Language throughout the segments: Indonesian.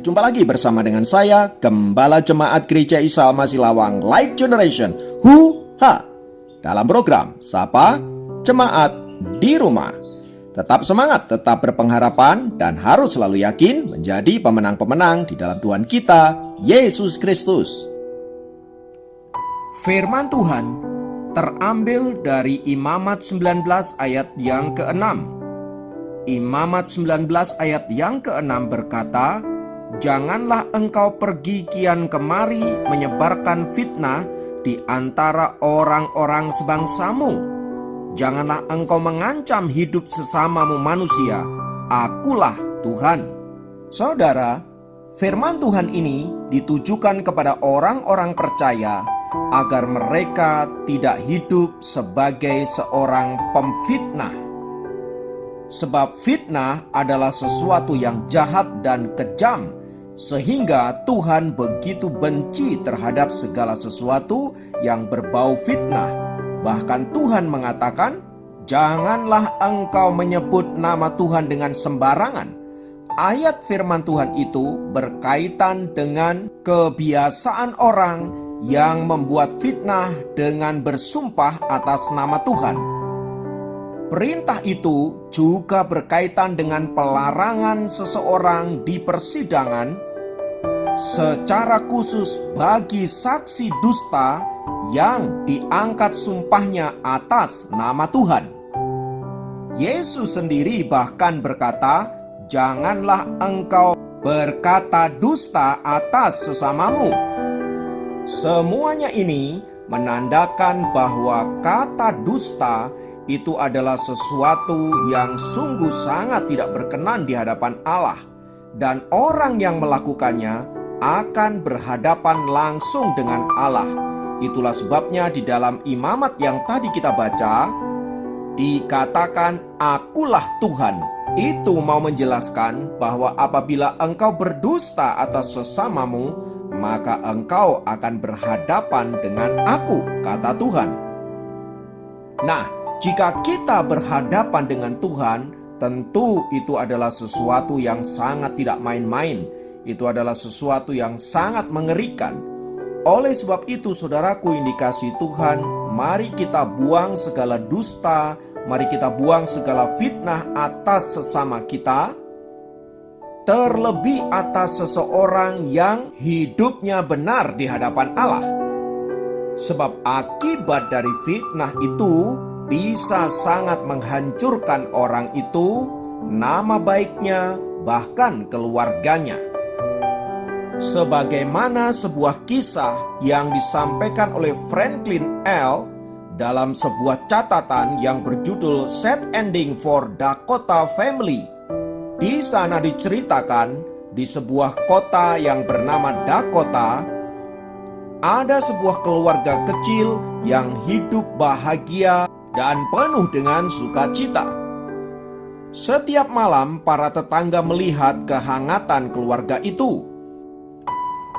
Berjumpa lagi bersama dengan saya, Gembala Jemaat Gereja Isa Almasih Lawang Light Generation HUHA, dalam program Sapa Jemaat di Rumah. Tetap semangat, tetap berpengharapan, dan harus selalu yakin menjadi pemenang-pemenang di dalam Tuhan kita, Yesus Kristus. Firman Tuhan terambil dari Imamat 19 ayat yang ke-6. Imamat 19 ayat yang ke-6 berkata, "Janganlah engkau pergi kian kemari menyebarkan fitnah di antara orang-orang sebangsamu. Janganlah engkau mengancam hidup sesamamu manusia. Akulah Tuhan." Saudara, firman Tuhan ini ditujukan kepada orang-orang percaya agar mereka tidak hidup sebagai seorang pemfitnah. Sebab fitnah adalah sesuatu yang jahat dan kejam, sehingga Tuhan begitu benci terhadap segala sesuatu yang berbau fitnah. Bahkan Tuhan mengatakan, "Janganlah engkau menyebut nama Tuhan dengan sembarangan." Ayat firman Tuhan itu berkaitan dengan kebiasaan orang yang membuat fitnah dengan bersumpah atas nama Tuhan. Perintah itu juga berkaitan dengan pelarangan seseorang di persidangan, secara khusus bagi saksi dusta yang diangkat sumpahnya atas nama Tuhan. Yesus sendiri bahkan berkata, "Janganlah engkau berkata dusta atas sesamamu." Semuanya ini menandakan bahwa kata dusta itu adalah sesuatu yang sungguh sangat tidak berkenan di hadapan Allah, dan orang yang melakukannya akan berhadapan langsung dengan Allah. Itulah sebabnya di dalam Imamat yang tadi kita baca dikatakan, "Akulah Tuhan." Itu mau menjelaskan bahwa apabila engkau berdusta atas sesamamu, maka engkau akan berhadapan dengan Aku, kata Tuhan. Nah, jika kita berhadapan dengan Tuhan, tentu itu adalah sesuatu yang sangat tidak main-main. Itu adalah sesuatu yang sangat mengerikan. Oleh sebab itu, saudaraku yang dikasihi Tuhan, mari kita buang segala dusta, mari kita buang segala fitnah atas sesama kita, terlebih atas seseorang yang hidupnya benar di hadapan Allah. Sebab akibat dari fitnah itu bisa sangat menghancurkan orang itu, nama baiknya, bahkan keluarganya. Sebagaimana sebuah kisah yang disampaikan oleh Franklin L. dalam sebuah catatan yang berjudul Sad Ending for Dakota Family. Di sana diceritakan di sebuah kota yang bernama Dakota, ada sebuah keluarga kecil yang hidup bahagia dan penuh dengan sukacita. Setiap malam para tetangga melihat kehangatan keluarga itu.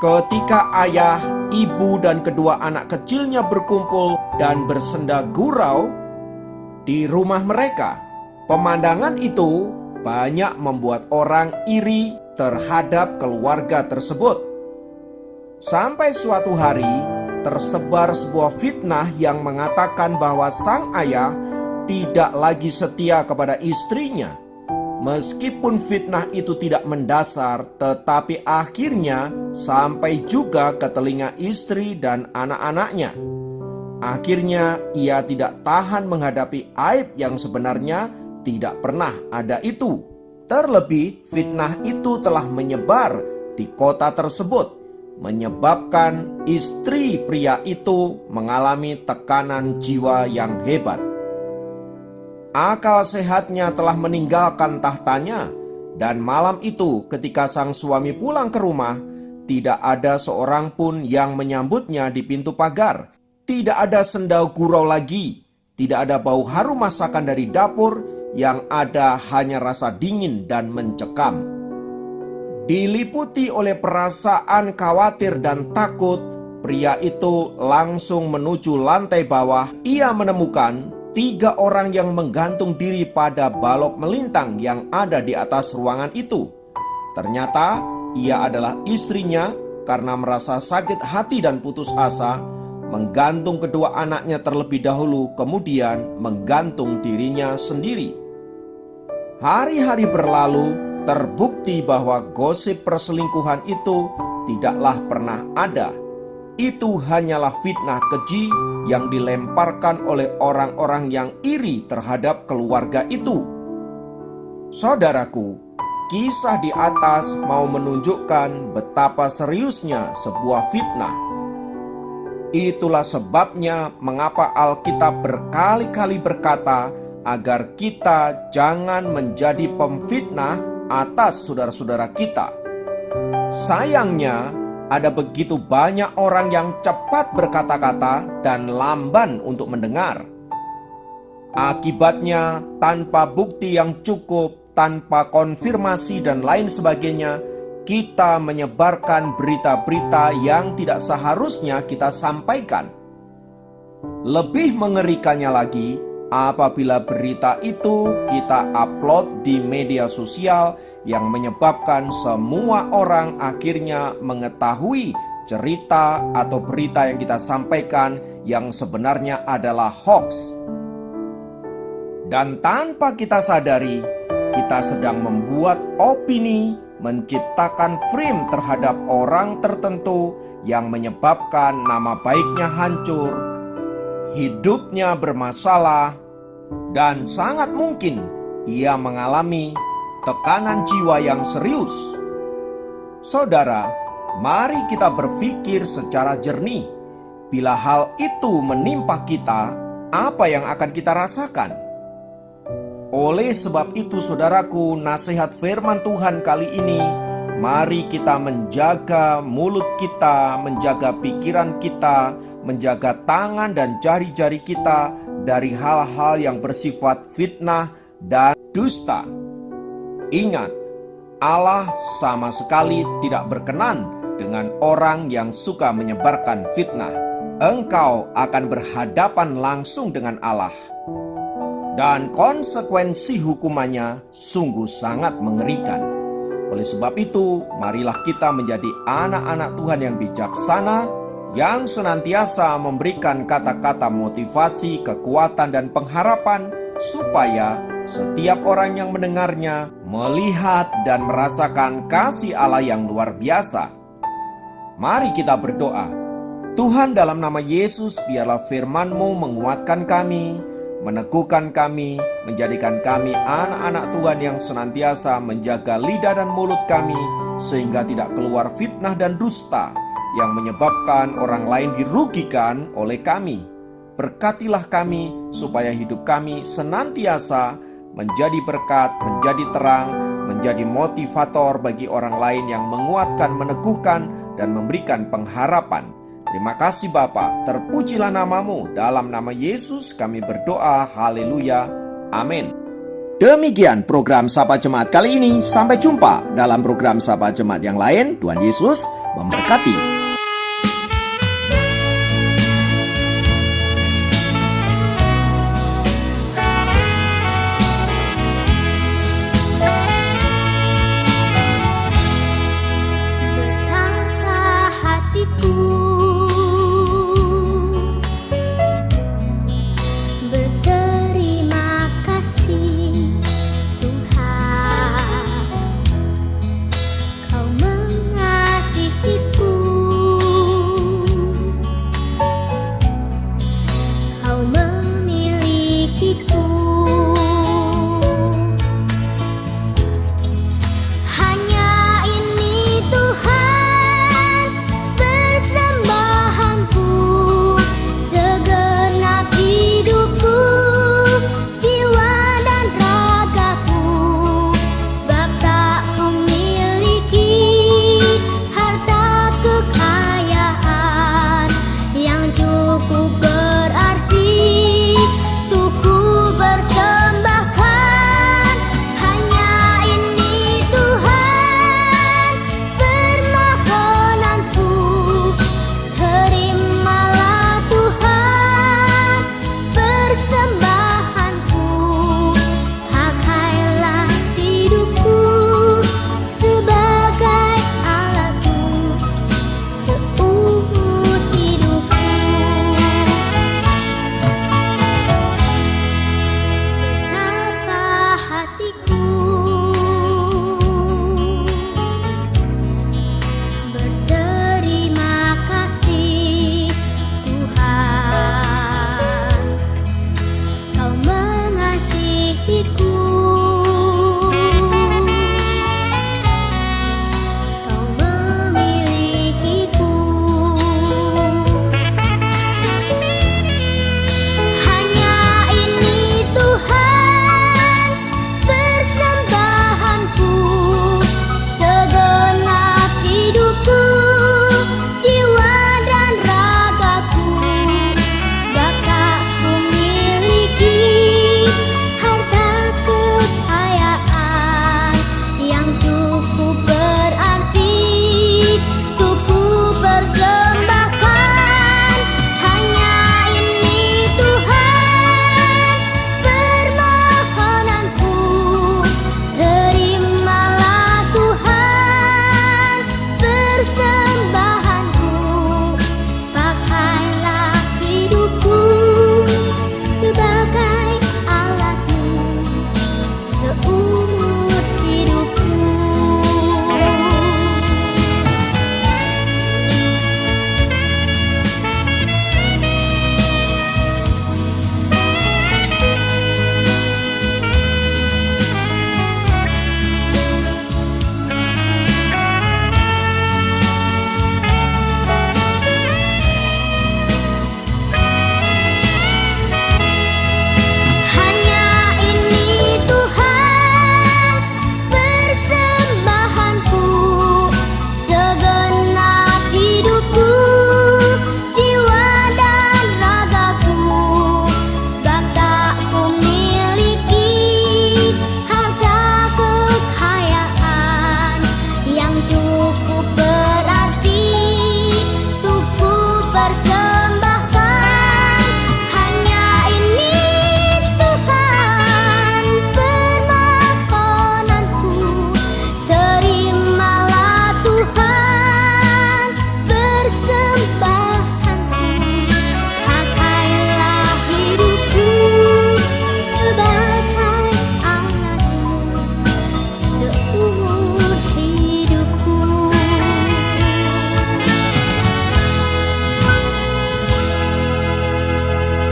Ketika ayah, ibu, dan kedua anak kecilnya berkumpul dan bersenda gurau di rumah mereka, pemandangan itu banyak membuat orang iri terhadap keluarga tersebut. Sampai suatu hari tersebar sebuah fitnah yang mengatakan bahwa sang ayah tidak lagi setia kepada istrinya. Meskipun fitnah itu tidak mendasar, tetapi akhirnya sampai juga ke telinga istri dan anak-anaknya. Akhirnya ia tidak tahan menghadapi aib yang sebenarnya tidak pernah ada itu. Terlebih fitnah itu telah menyebar di kota tersebut, menyebabkan istri pria itu mengalami tekanan jiwa yang hebat. Akal sehatnya telah meninggalkan tahtanya, dan malam itu ketika sang suami pulang ke rumah, tidak ada seorang pun yang menyambutnya di pintu pagar. Tidak ada sendau gurau lagi, tidak ada bau harum masakan dari dapur, yang ada hanya rasa dingin dan mencekam. Diliputi oleh perasaan khawatir dan takut, pria itu langsung menuju lantai bawah. Ia menemukan 3 orang yang menggantung diri pada balok melintang yang ada di atas ruangan itu. Ternyata Ia adalah istrinya karena merasa sakit hati dan putus asa, menggantung kedua anaknya terlebih dahulu, kemudian menggantung dirinya sendiri. Hari-hari berlalu, terbukti bahwa gosip perselingkuhan itu tidaklah pernah ada. Itu hanyalah fitnah keji yang dilemparkan oleh orang-orang yang iri terhadap keluarga itu. Saudaraku, kisah di atas mau menunjukkan betapa seriusnya sebuah fitnah. Itulah sebabnya mengapa Alkitab berkali-kali berkata agar kita jangan menjadi pemfitnah atas saudara-saudara kita. Sayangnya, ada begitu banyak orang yang cepat berkata-kata dan lamban untuk mendengar. Akibatnya, tanpa bukti yang cukup, tanpa konfirmasi dan lain sebagainya, kita menyebarkan berita-berita yang tidak seharusnya kita sampaikan. Lebih mengerikannya lagi, apabila berita itu kita upload di media sosial yang menyebabkan semua orang akhirnya mengetahui cerita atau berita yang kita sampaikan yang sebenarnya adalah hoax. Dan tanpa kita sadari, kita sedang membuat opini, menciptakan frame terhadap orang tertentu yang menyebabkan nama baiknya hancur, hidupnya bermasalah, dan sangat mungkin ia mengalami tekanan jiwa yang serius. Saudara, mari kita berpikir secara jernih. Bila hal itu menimpa kita, apa yang akan kita rasakan? Oleh sebab itu, saudaraku, nasihat firman Tuhan kali ini, mari kita menjaga mulut kita, menjaga pikiran kita, menjaga tangan dan jari-jari kita dari hal-hal yang bersifat fitnah dan dusta. Ingat, Allah sama sekali tidak berkenan dengan orang yang suka menyebarkan fitnah. Engkau akan berhadapan langsung dengan Allah, dan konsekuensi hukumannya sungguh sangat mengerikan. Oleh sebab itu, marilah kita menjadi anak-anak Tuhan yang bijaksana, yang senantiasa memberikan kata-kata motivasi, kekuatan, dan pengharapan, supaya setiap orang yang mendengarnya melihat dan merasakan kasih Allah yang luar biasa. Mari kita berdoa. Tuhan, dalam nama Yesus, biarlah firman-Mu menguatkan kami, meneguhkan kami, menjadikan kami anak-anak Tuhan yang senantiasa menjaga lidah dan mulut kami, sehingga tidak keluar fitnah dan dusta yang menyebabkan orang lain dirugikan oleh kami. Berkatilah kami supaya hidup kami senantiasa menjadi berkat, menjadi terang, menjadi motivator bagi orang lain yang menguatkan, meneguhkan, dan memberikan pengharapan. Terima kasih Bapa, terpujilah namamu. Dalam nama Yesus kami berdoa, haleluya, amin. Demikian program Sapa Jemaat kali ini. Sampai jumpa dalam program Sapa Jemaat yang lain. Tuhan Yesus memberkati.